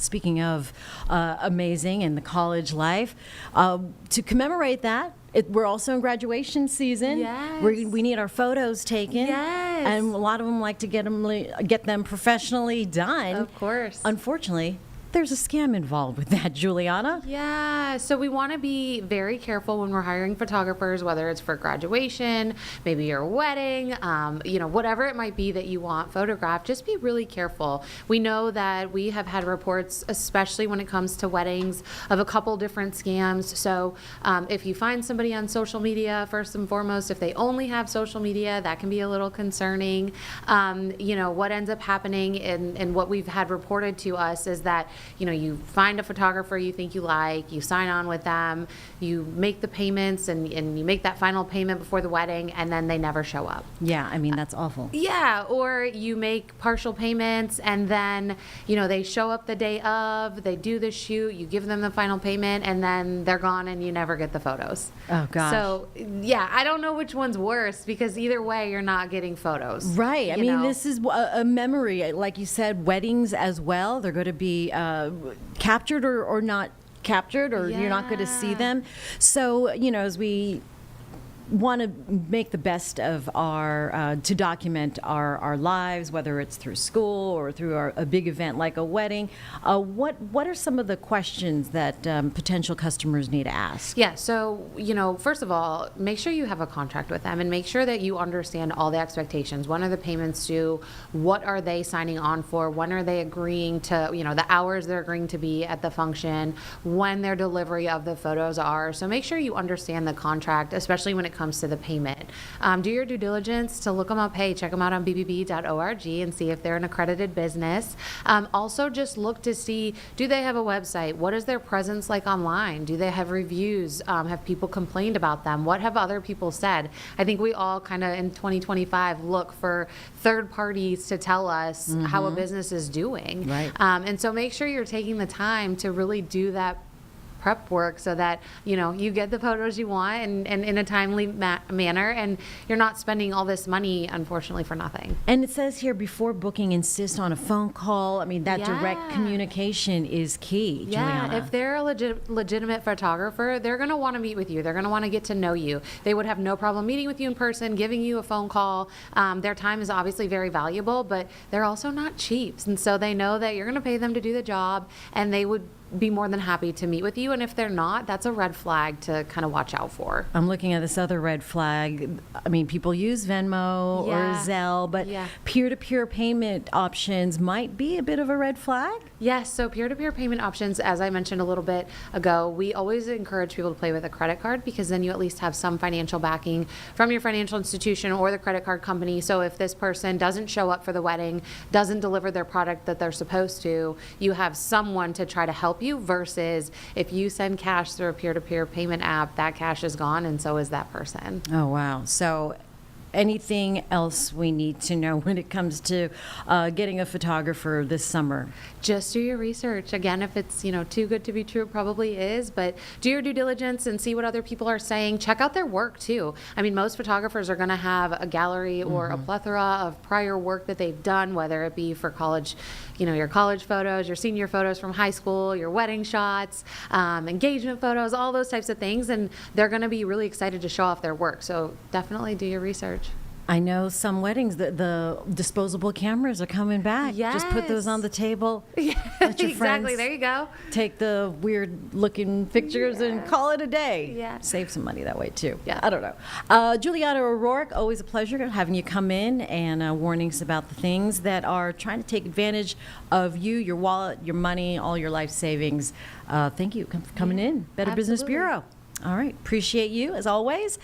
Speaking of amazing and the college life, to commemorate that, we're also in graduation season. Yes. We need our photos taken. Yes. And a lot of them like to get them professionally done. Of course. Unfortunately, there's a scam involved with that, Juliana. Yeah, so we want to be very careful when we're hiring photographers, whether it's for graduation, maybe your wedding, whatever it might be that you want photographed. Just be really careful. We know that we have had reports, especially when it comes to weddings, of a couple different scams. So if you find somebody on social media, first and foremost, if they only have social media, that can be a little concerning. What ends up happening and what we've had reported to us is that you find a photographer you think you like, you sign on with them, you make the payments and you make that final payment before the wedding, and then they never show up. Yeah, I mean, that's awful. Yeah, or you make partial payments and then, they show up the day of, they do the shoot, you give them the final payment, and then they're gone and you never get the photos. Oh, gosh. So, yeah, I don't know which one's worse because either way, you're not getting photos. Right. I mean, this is a memory. Like you said, weddings as well. They're going to be captured or not captured, or you're not going to see them. So, as we want to make the best of our to document our lives, whether it's through school or through a big event like a wedding. What are some of the questions that potential customers need to ask? Yeah, so, first of all, make sure you have a contract with them and make sure that you understand all the expectations. When are the payments due? What are they signing on for? When are they agreeing to, the hours they're agreeing to be at the function, when their delivery of the photos are. So make sure you understand the contract, especially when it comes to the payment. Do your due diligence to look them up. Hey, check them out on bbb.org and see if they're an accredited business. Also, just look to see, do they have a website? What is their presence like online? Do they have reviews? Have people complained about them? What have other people said? I think we all kind of in 2025 look for third parties to tell us how a business is doing. Right. And so make sure you're taking the time to really do that prep work so that you get the photos you want and in a timely manner, and you're not spending all this money unfortunately for nothing. And it says here, before booking, insist on a phone call. I mean, that direct Yeah. communication is key, Juliana. If they're a legitimate photographer, they're going to want to meet with you. They're going to want to get to know you. They would have no problem meeting with you in person, giving you a phone call. Their time is obviously very valuable, but they're also not cheap, and so they know that you're going to pay them to do the job, and they would be more than happy to meet with you. And if they're not, that's a red flag to kind of watch out for. I'm looking at this other red flag. I mean, people use Venmo or Zelle, but peer-to-peer payment options might be a bit of a red flag. Yes, so peer-to-peer payment options, as I mentioned a little bit ago, we always encourage people to play with a credit card because then you at least have some financial backing from your financial institution or the credit card company. So if this person doesn't show up for the wedding, doesn't deliver their product that they're supposed to, you have someone to try to help you, versus if you send cash through a peer-to-peer payment app, that cash is gone and so is that person. Oh, wow. So anything else we need to know when it comes to getting a photographer this summer? Just do your research. Again, if it's too good to be true, it probably is, but do your due diligence and see what other people are saying. Check out their work too. I mean, most photographers are going to have a gallery or a plethora of prior work that they've done, whether it be for college, your college photos, your senior photos from high school, your wedding shots, engagement photos, all those types of things, and they're going to be really excited to show off their work. So definitely do your research. I know some weddings, the disposable cameras are coming back. Just put those on the table. Let your Exactly. friends There you go. take the weird-looking pictures and call it a day. Yeah. Save some money that way, too. Yeah. I don't know. Juliana O'Rourke, always a pleasure having you come in and warnings about the things that are trying to take advantage of you, your wallet, your money, all your life savings. Thank you for coming in. Better Business Absolutely. Bureau. All right. Appreciate you, as always.